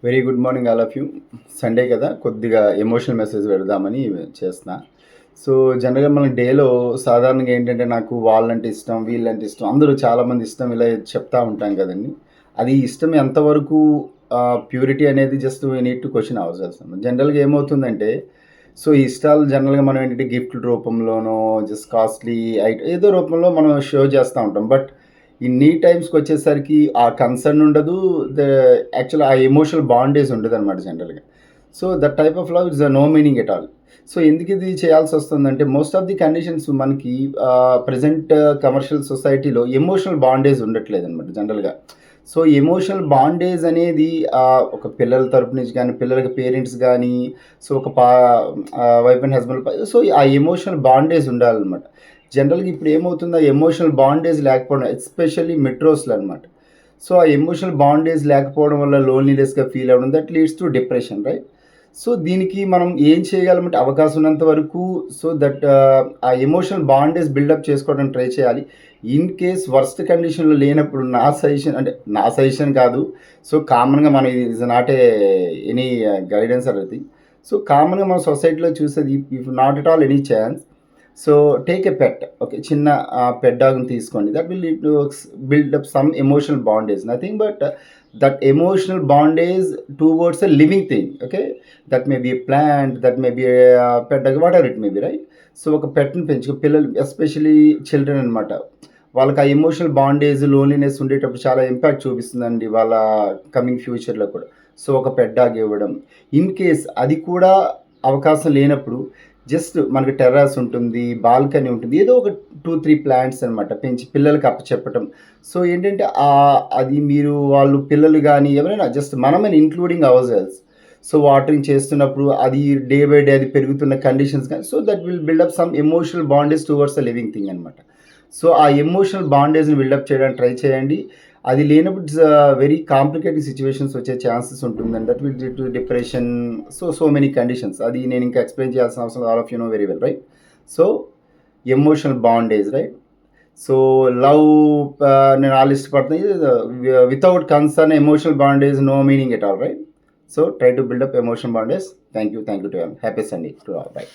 Very good morning all of you. Sunday కదా, కొద్దిగా emotional message పెడదామని చేస్తున్నా. సో జనరల్గా మన డేలో సాధారణంగా ఏంటంటే నాకు వాళ్ళంటే ఇష్టం, వీళ్ళంటే ఇష్టం, అందరూ చాలామంది ఇష్టం ఇలా చెప్తా ఉంటాం కదండి. అది ఇష్టం ఎంతవరకు ప్యూరిటీ అనేది just we need to question our selfs. జనరల్గా ఏమవుతుందంటే, సో ఈ ఇష్టాలు జనరల్గా మనం ఏంటంటే గిఫ్ట్ రూపంలోనో జస్ట్ కాస్ట్లీ ఏదో రూపంలో మనం షో చేస్తూ ఉంటాం. బట్ ఇన్ని టైమ్స్కి వచ్చేసరికి ఆ కన్సర్న్ ఉండదు, ద యాక్చువల్ ఆ ఎమోషనల్ బాండేజ్ ఉండదు అనమాట జనరల్గా. So that type of love is no meaning at all. So ఎందుకు ఇది చేయాల్సి వస్తుందంటే, మోస్ట్ ఆఫ్ ది కండిషన్స్ మనకి ప్రజెంట్ కమర్షియల్ సొసైటీలో ఎమోషనల్ బాండేజ్ ఉండట్లేదు అనమాట జనరల్గా. సో ఎమోషనల్ బాండేజ్ అనేది ఒక పిల్లల తరపు నుంచి కానీ, పిల్లలకి పేరెంట్స్ కానీ, సో ఒక వైఫ్ అండ్ హస్బెండ్, సో ఆ ఎమోషనల్ బాండేజ్ ఉండాలన్నమాట. జనరల్గా ఇప్పుడు ఏమవుతుంది, ఆ ఎమోషనల్ బాండేజ్ లేకపోవడం, ఎస్పెషల్లీ మెట్రోస్లో అనమాట. సో ఆ ఎమోషనల్ బాండేజ్ లేకపోవడం వల్ల లోన్లీనెస్గా ఫీల్ అవ్వడం, that leads to depression, right? So దీనికి మనం ఏం చేయగలమంటే, అవకాశం ఉన్నంత వరకు సో దట్ ఆ ఎమోషనల్ బాండేజ్ బిల్డప్ చేసుకోవడానికి ట్రై చేయాలి. ఇన్ కేస్ వర్స్ట్ కండిషన్లో లేనప్పుడు నా సజెషన్ కాదు, సో కామన్గా మనం ఇస్ నాట్ ఎనీ గైడెన్స్ అనేది. సో కామన్గా మన సొసైటీలో చూసేది, if not at all any chance, so take a pet. Okay, చిన్న పెట్ డాగ్ని తీసుకోండి. That will lead to buildup some emotional bondage, nothing but that emotional bondage towards a living thing. Okay, that may be a plant, that may be pet dog, what ever it may be, right? So ఒక పెట్ని పెంచుకో, పిల్లలు especially children అనమాట, వాళ్ళకి ఆ emotional bondage, loneliness ఉండేటప్పుడు చాలా impact చూపిస్తుందండి వాళ్ళ coming ఫ్యూచర్లో కూడా. సో ఒక పెట్ డాగ్ ఇవ్వడం, ఇన్ కేస్ అది కూడా అవకాశం లేనప్పుడు, జస్ట్ మనకి టెర్రస్ ఉంటుంది, బాల్కనీ ఉంటుంది, ఏదో ఒక 2-3 ప్లాంట్స్ అనమాట పెంచి పిల్లలకి అప్పచెప్పటం. సో ఏంటంటే అది మీరు వాళ్ళు పిల్లలు కానీ ఎవరైనా జస్ట్ మనమని including our cells, so watering చేస్తున్నప్పుడు అది డే బై డే అది పెరుగుతున్న కండిషన్స్ కానీ, so that will build up some emotional bondage towards a living thing అనమాట. సో ఆ ఎమోషనల్ బాండేజ్ని బిల్డప్ చేయడానికి ట్రై చేయండి. అది లేనప్పుడు ఇట్స్ వెరీ కాంప్లికేటెడ్ సిచ్యువేషన్స్ వచ్చే ఛాన్సెస్ ఉంటుందండి. That will lead to depression, so many conditions. అది నేను ఇంకా ఎక్స్ప్లెయిన్ చేయాల్సిన అవసరం, all of you know very well, right? So emotional bondage, right? So love, నేను ఆల్ ఇష్టపడుతున్నాను, without concern emotional bondage no meaning at all, right? So try to build up emotional bondage. Thank you to all. Happy Sunday to all, by.